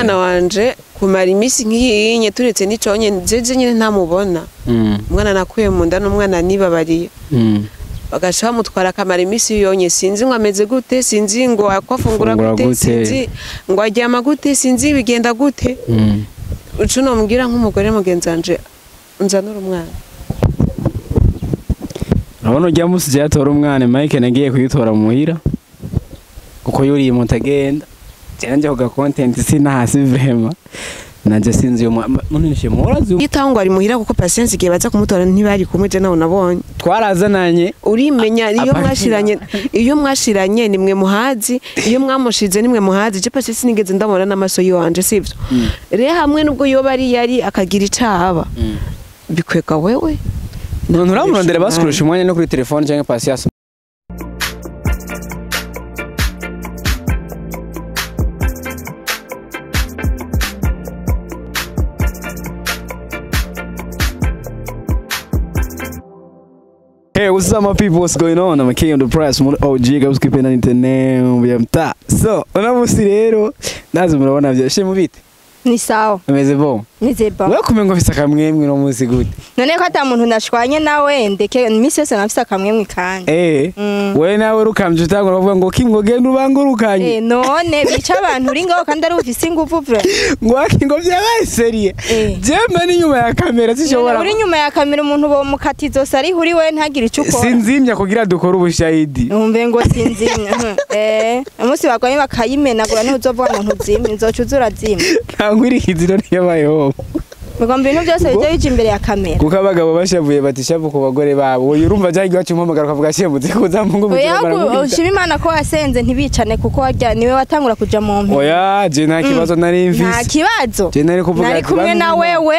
umwana wanje kumara imisi nk'iyinye turetse n'iconye jeje nyine ntamubona umwana nakuye mu nda n'umwana nibabariye bagaca bamutwara akamara imisi yonye sinzi ngo ameze gute sinzi ngo akwafungura gute sinzi ngo aryama gute sinzi bigenda gute ucu nomubwira nk'umugore mugenzi wanje nzanura umwana urabona ujya musije yatora umwana Mike nagiye kuyitora muhira kuko yuriye mutagenda cyanje hoga content sinahasi vrema nanje sinzi yo munishe morazi yitangwa ari muhira kuko patience igiye baza kumutora ntibari kumuje naho nabonye twarazananye urimenya iyo mwashiranye nimwe muhazi iyo mwamushize nimwe muhazi je patience sinigeze ndamubona n'amaso yanje sivyo rero hamwe nubwo yo bari yari akagira icahaba bikweka wewe none uramurondera baskurusha umwanya no kuri telefone cyangwa patience. Hey, what's up my people, what's going on? I'm King of the Press, OG, guys keeping on internet, we am ta. So, unamusi rero, nazo murabona byashe mu bite. Ni sawa. Ameze bon. Nize bon. Wewe kumengo fisa kamwemwe no musi gute. None ko ata muntu ndashwanye nawe ndeke imisi yose nafisa kamwemwe kandi. Wewe nawe rukamje utangura kuvuga ngo kimgo genda ubangurukanye. None bica abantu uri ngaho kandi ari ufise ingufu vre. Ngo akingo byabaye serie. Jemba ni nyuma ya kamera zishobora. Uri nyuma ya kamera umuntu bo mukatizo sari huri we ntagira icyo ukora. Sinzimya kugira dukora ubushahidi. Umve ngo sinzimya. Umunsi bagwaye bakayimenagura ntuzovuga ngo ntuzimye nzocuzura zimye. Ngwiri kiziro niyabayeho. Bagomba ibintu byose bijye bije imbere ya kamera. Kuko abagabo bashavuye batishavu ku bagore babo. Urumva cyangwa iwacu mpamagara kavuga shemutse kuza mungu mukira. Ushima Imana ko wasenze ntibicane kuko warya niwe watangura kuja mu mpi. Oya, je nta kibazo nari mvise. Nta kibazo. Je nari kuvuga nari kumwe na wewe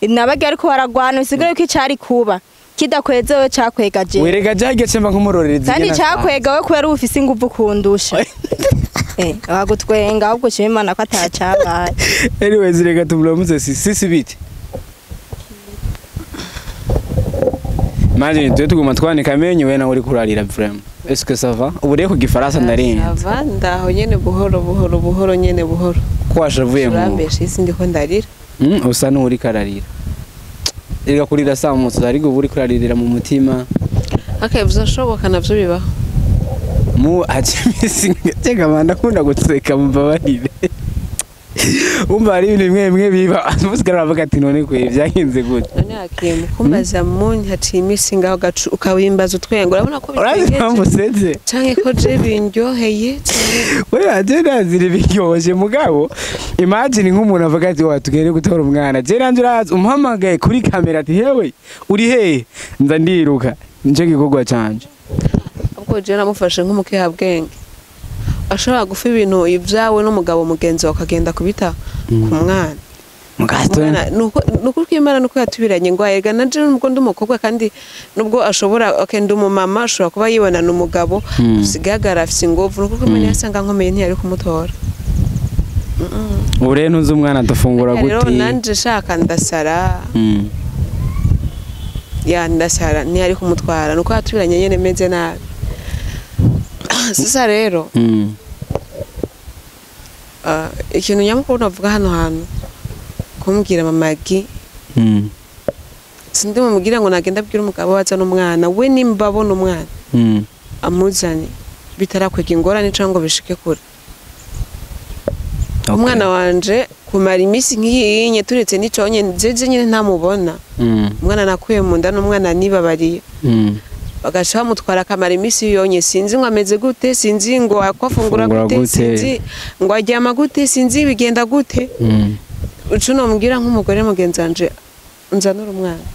nabage ariko baragwana usigare ko icari kuba. Kidakwezewe cakwega je. Werega jage cemba nkumurorerezi. Kandi cakwega we kubera ufise ingufu kundusha. Agutwenga ahubwo shima Imana ko atacabaye. Anyways rega tumuramutse sisi biti. Imagine tu tuguma twanika amenyo we na uri kurarira vraiment. Est-ce que ça va? Ubure ku gifaransa ndarenze. Ça va ndaho nyene buhoro nyene buhoro. Kwashavuye mu. Urambeshe isi ndiko ndarira. Usa n'uri kararira. Ega kurira saa mutse ariko uburi kuraririra mu mutima. Bizashoboka navyo bibaho. Mu achimisi tega manda kunda gutseka mbabarire. Umva ari ibintu bimwe biba musigara bavuga ati none kwe byahinze gute. None akemu kumbaza munyi haciye imisi ngaho gacu ukawimbaza utwenga urabona ko bitegeze. Canke ko je binyoheye. We agenda ziri biryoje mugabo. Imagine nk'umuntu avuga ati watugere gutora umwana. Je nanje urazi umuhamagaye kuri kamera ati hewe uri he nza ndiruka. Nje gikogwa canje. Ubwo je namufashe nk'umukehabwenge. Ashobora gufa ibintu ibyawe n'umugabo mugenzi wakagenda kubita ku mwana. Mugastona nuko Imana nuko yatubiranye ngo ayega nanje nubwo ndumukobwa kandi nubwo ashobora akenda umumama ashobora kuba yibona n'umugabo usigagara afise ingovu nuko Imana yasanga nkomeye ntiyari kumutora. Ure ntuzi umwana dufungura gute. Rero nanje shaka ndasara. Ya ndasara ntiyari kumutwara nuko yatubiranye nyene meze nabi. Sasa rero ikintu nyamukuru navuga hano hantu kumbwira mamagi sindi mumubwira ngo nagenda abwira umugabo waza n'umwana we nimba abona umwana amuzane bitarakwega ingorane cyangwa bishike kure. Umwana wanje kumara imisi nk'iyinye turetse n'iconye jeje nyine ntamubona umwana nakuye mu nda n'umwana nibabariye bagaca bamutwara akamara imisi yonye sinzi ngo ameze gute sinzi ngo akwafungura gute sinzi ngo aryama gute sinzi bigenda gute ucu nomubwira nk'umugore mugenzi wanje nzanura umwana.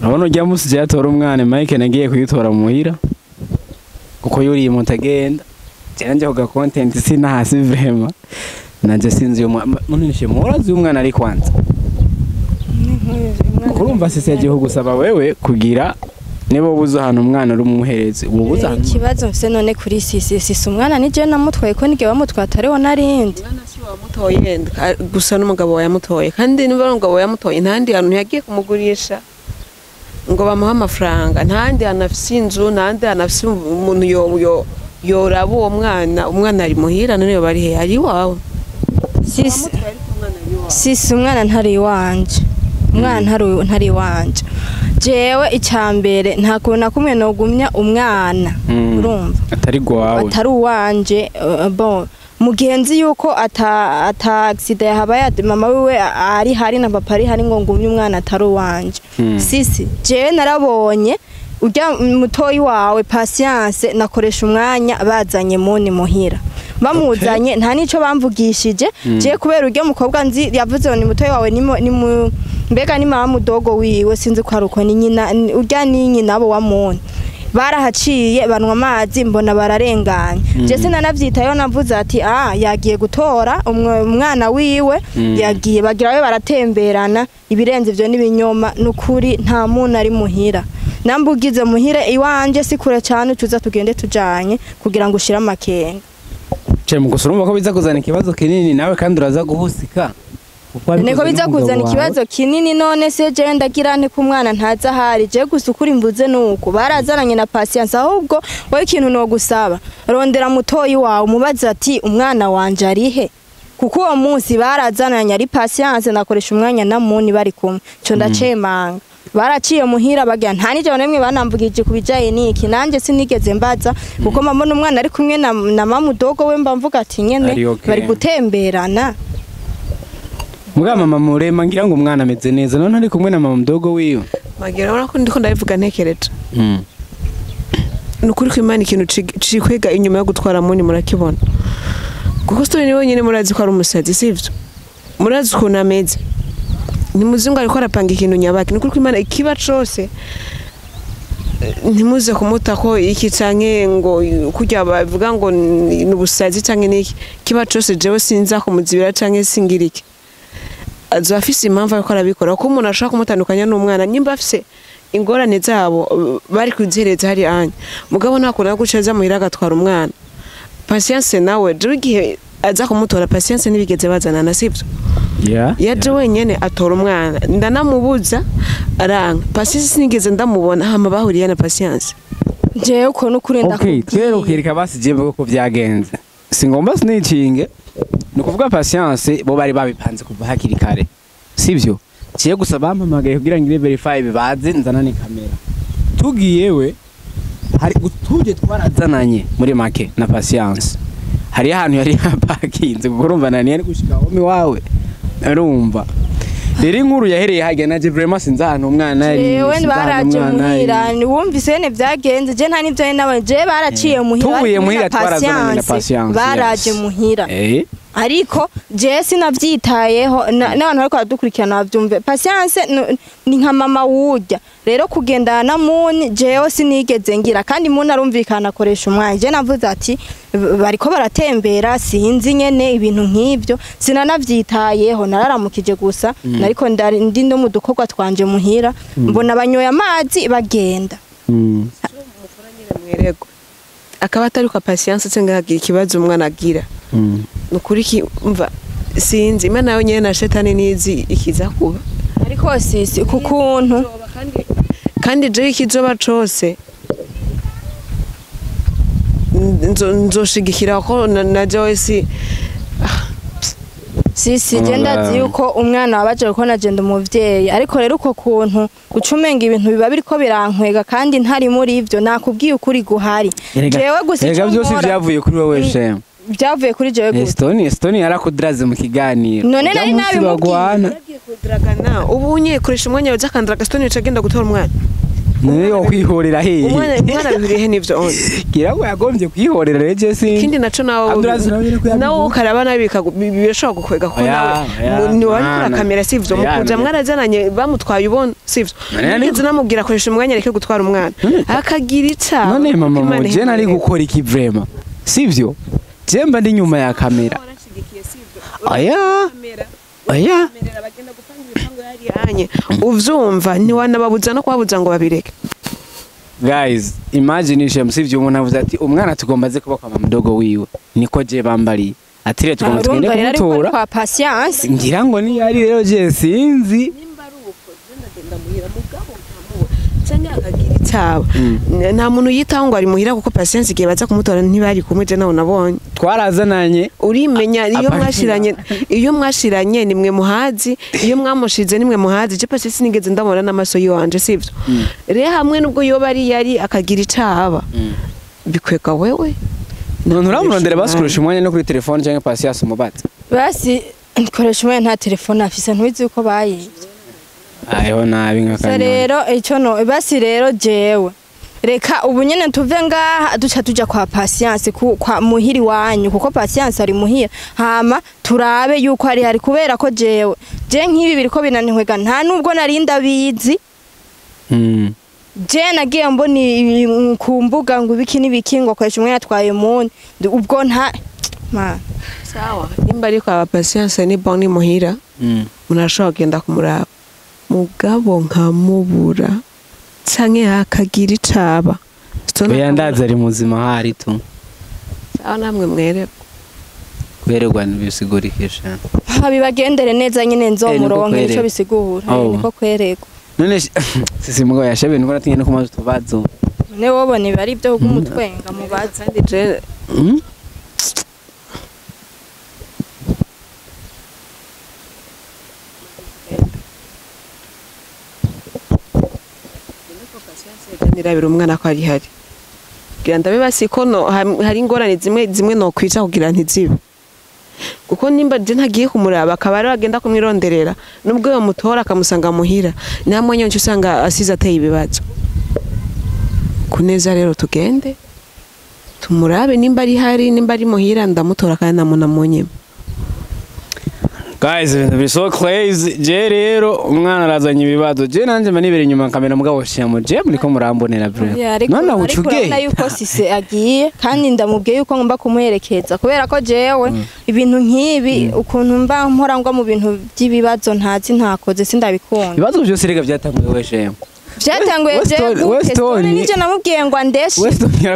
Urabona ujya musije yatora umwana Mike nagiye kuyitora muhira kuko yuriye mutagenda cyanje hoga content sinahasi vrema nanje sinzi yo munishe morazi umwana ari kwanza. Kurumva sisi yagihugu saba wewe kugira nibo buza hano umwana uri umuhereze ubuza hano. Ikibazo mfise none kuri sisi umwana nije namutwaye ko nige bamutwatare wo narindi. Umwana si wamutoye gusa n'umugabo wayamutoye kandi niba umugabo wayamutoye ntandi hantu yagiye kumugurisha ngo bamuha amafaranga ntandi anafise inzu ntandi anafise umuntu yoraba uwo umwana ari muhira none yo bari he ari wawe sisi umwana ntari wanje ntari wanje jewe icyambere nta kuntu kumwe no gumya umwana urumva atari uwanje bon mugenzi yuko ata accident yahabaye mama wiwe ari hari na papa ari hari ngo ngumye umwana atari uwanje sisi je narabonye ujya mutoyi wawe patience nakoresha umwanya bazanye muni muhira bamuzanye nta nico bamvugishije je kubera uryo mukobwa nzi yavuze ni mutoyi wawe ni mbega ni mama mudogo wiwe sinzi ko aruko ni nyina urya ni nyina abo wamone barahaciye banwa amazi mbona bararenganye je sinanavyitayo navuze ati yagiye gutora umwana wiwe yagiye bagirawe baratemberana ibirenze ivyo nibinyoma nukuri nta muntu ari muhira nambugize muhira iwanje sikure cyane tuza tugende tujanye kugira ngo ushira amakenga mu gusurumva ko biza kuzana ikibazo kinini nawe kandi uraza guhusika Neko biza kuzana ikibazo kinini none se je ndagira nte ku mwana ntaza hari je gusukura imbuze nuko barazananye na patience ahubwo wowe ikintu no gusaba rondera mutoyi wawe mubaza ati umwana wanje arihe kuko uwo munsi barazananye ari patience nakoresha umwanya namuni bari kumwe cyo ndacemanga baraciye muhira bagira nta nije nemwe banambugije kubijaye niki nanje sinigeze mbaza kuko mama umwana ari kumwe na mama mudogo we mba mvuga ati nyene bari gutemberana Muga mama murema ngira ngo umwana ameze neza none ari kumwe na mama mdogo wiwe magira urako ndiko ndabivuga ntekereje nukuri ko Imana ikintu cikwega inyuma yo gutwara muni murakibona kuko story ni wenyine murazi ko ari umusazi sivyo murazi ko nameze ni muzingo ariko arapanga ikintu nyabaki nukuri ko Imana ikiba cose ntimuze kumuta ko iki canke ngo kujya bavuga ngo nubusazi canke niki kiba cose jewe sinza kumuzibira canke singiriki azo afise impamvu ariko arabikora ko umuntu ashaka kumutandukanya n'umwana nyimba afise ingorane zabo bari kuzireza hari anya mugabo nakora guceza muhira agatwara umwana patience nawe je igihe aza kumutora patience nibigeze bazana nasivyo yaje wenyene atora umwana ndanamubuza aranga patience sinigeze ndamubona hama bahuriye na patience je uko nukurenda twero kirika basije ko byagenze singomba sinicinge nukuvuga patience bo bari babipanze kuva hakiri kare sivyo ciye gusa bampamagaye kugira ngo verify bibaze nzana ni kamera tugiyewe hari utuje twarazananye muri make na patience hari ahantu yari yapakinze kurumva nani ari gushika homi wawe arumva rero inkuru yahereye hage naje vraiment sinza ahantu umwana ari yewe baraje muhira ni wumvise ne byagenze je nta nivyo nawe je baraciye muhira tubuye muhira twarazananye na patience baraje muhira ariko je sinavyitayeho n'abantu bariko badukurikirana bavyumve patience ni nka mama wurya rero kugendana na muni jewe sinigeze ngira kandi muni arumvikana akoresha umwanya je navuze ati bariko baratembera sinzi nyene ibintu nk'ivyo sinanavyitayeho nararamukije gusa nariko ndi ndo mu dukorwa twanje muhira mbona banyoye amazi bagenda mwerego akaba atari kwa patience cenga hagira ikibazo umwana agira nukuri ki umva sinzi Imana yo nyene na shetani nizi ikiza kuba ariko sisi kukuntu kandi je ikizoba cose nzoshigikira ko na Joyce sisi genda yuko umwana wabaje ko nagenda umuvyeyi ariko rero uko kuntu gucumenga ibintu biba biriko birankwega kandi ntari muri ivyo nakubwiye ukuri guhari jewe gusa icyo byose byavuye kuri wowe shema byavuye kuri jewe gusa Stone yarakudraze mu kiganiro none nari nabimubwiye kudragana ubu unyekoresha umwanya w'akandraga Stone cagenda gutora umwana Niyo kwihorera he umwana bibirihe nivyo on kirako yagombye kwihorera reje sinzi kindi naco nawo karaba nabika birashobora gukwega ko nawe ni wari kuri kamera sivyo mukuja mwarazananye bamutwaye ubona sivyo nigeze namubwira koresha umwanya reke gutwara umwana akagira ica none mama je nari gukora iki vraiment sivyo jemba ndi nyuma ya kamera aya bagenda gupanga ibipango yari uvyumva ntiwanababuza no kwabuza ngo babireke guys imagine sivyo umuntu avuze ati umwana tugombaze kuba kwa mdogo wiwe niko je bambari atire tugomba tugende kumutora kwa patience ngira ngo ni yari rero je sinzi nimba ruko je ndagenda muhira mugabo ntamuwe cyangwa akagira icaba nta muntu yitaho ngo ari muhira kuko patience igihe baza kumutora ntibari kumwe je nawe nabonye twarazananye urimenya iyo mwashiranye nimwe muhazi iyo mwamushize nimwe muhazi je patience sinigeze ndamubona n'amaso yiwanje sivyo rero hamwe nubwo yoba ari yari akagira icaba bikweka wewe none uramurondera basikurisha umwanya no kuri telefone cyangwa patience umubatse basi nkoresha umwanya nta telefone afise ntuzi uko bayivye ayo nabi nkakanya rero icyo no basi rero jewe reka ubu nyene tuve ngaha duca tuja kwa patience kwa muhiri wanyu kuko patience ari muhira hama turabe yuko hari kubera ko jewe je nk'ibi biriko binanihwega nta nubwo narinda bizi je nagiye mboni ku mbuga ngo ibiki n'ibiki ngo koresha umwe yatwaye muni ubwo nta sawa nimba ari kwa patience ni bon ni muhira munashobora kugenda kumuraba mugabo nkamubura canke hakagira icaba oya ndaza ari muzima hari tu sawa namwe kwererwa bisigurikisha bibagendere neza nyine nzomuronke ico bisigura niko kwererwa none sisi mugabo yashabe nuko natinye no kumaza tubazo ne wobone bari byo kugumutwenga mubaza kandi je nirabira umwana ko ari hari kugira ndabe basi ko hari ingorane zimwe no kwica kugira ntizibe kuko nimba je ntagiye kumuraba akaba bagenda kumwironderera nubwo yo mutora akamusanga muhira namwe nyonje usanga asize ateye ibibazo kuneza rero tugende tumurabe nimba ari hari nimba ari muhira ndamutora kandi namunamonyema guys ibintu so crazy je rero umwana arazanye ibibazo je nanje manibere inyuma kamera mugabo shamo je muriko murambonera bro none ucuge na yuko sise agiye kandi ndamubwiye yuko ngomba kumuherekeza kubera ko jewe ibintu nkibi ukuntu mba mporangwa mu bintu by'ibibazo ntazi ntakoze sindabikunda ibibazo byose rega byatanguye weshemo byatanguye je nije namubwiye ngo andeshe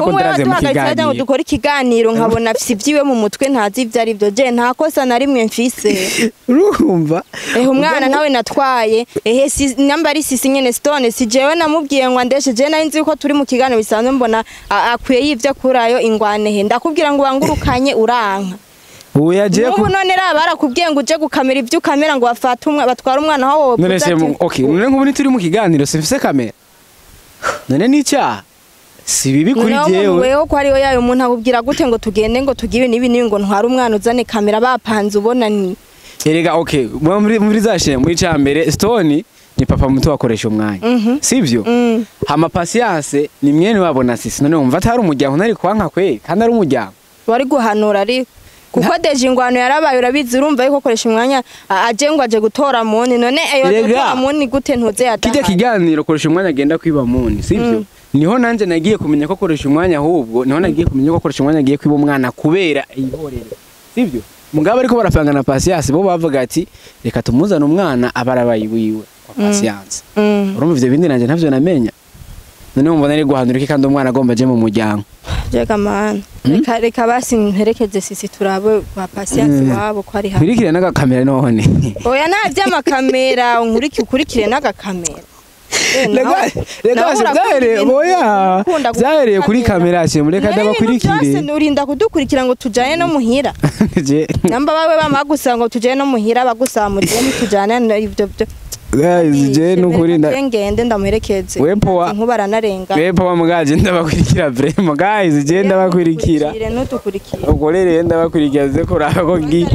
umwe ngo dukora ikiganiro nkabona sivyiwe mu mutwe ntazi ivyo ari byo je nta kosa na rimwe mfise urumva umwana nawe natwaye namba ari sisi nyene Stone si jewe namubwiye ngo andeshe je nari nzi ko turi mu kiganiro bisanzwe mbona akwiye yivyo kurayo ingwane he ndakubwira ngo bangurukanye uranka uya je ko none barakubwiye ngo uje gukamera ivyo kamera ngo bafata umwe batwara umwana aho none se okay none nk'ubu turi mu kiganiro sifise kamera none nica si bibi kuri jewe wewe ko ariyo yayo umuntu akubwira gute ngo tugende ngo tugibe nibi ngo ntwara umwana uzane kamera bapanze ubona ni erega okay muri zashe muri cambere Stone ni papa muto wakoresha umwanya sivyo hama patience ni mwene wabona sisi none umva atari umujyango nari kwanka kwe kandi ari umujyango wari guhanura ari kuko deje ingwano yarabaye urabizi urumva yuko koresha umwanya aje ngo aje gutora muni none ayo gutora muni gute ntuze yataha kijya kiganiro koresha umwanya agenda kwiba muni sivyo niho nanje nagiye kumenya ko koresha umwanya ahubwo niho nagiye kumenya ko koresha umwanya agiye kwiba umwana kubera ihorere sivyo mugabo ariko barapanga na patience bo bavuga ati reka tumuzana umwana abarabaye wiwe kwa patience urumva ivyo bindi nanje ntavyo namenya none umva nari guhanura iki kandi umwana agomba je mu muryango jega man reka basi nterekeze sisi turabe kwa patience wabo ko ari hafi kurikire naga kamera none oya nta by'amakamera ukurikire naga kamera zahereye kuri kamera cye mureka ndabakurikire urinda kudukurikira ngo tujane no muhira namba bawe bamagusa ngo tujane no muhira bagusamurire ntitujane ibyo guys je nukurinda ngende ndamuherekeze nkubaranarenga wepo bamugaje ndabakurikira vraiment guys je ndabakurikira nutukurikira ukorere ndabakurikira ze kuraba ko guys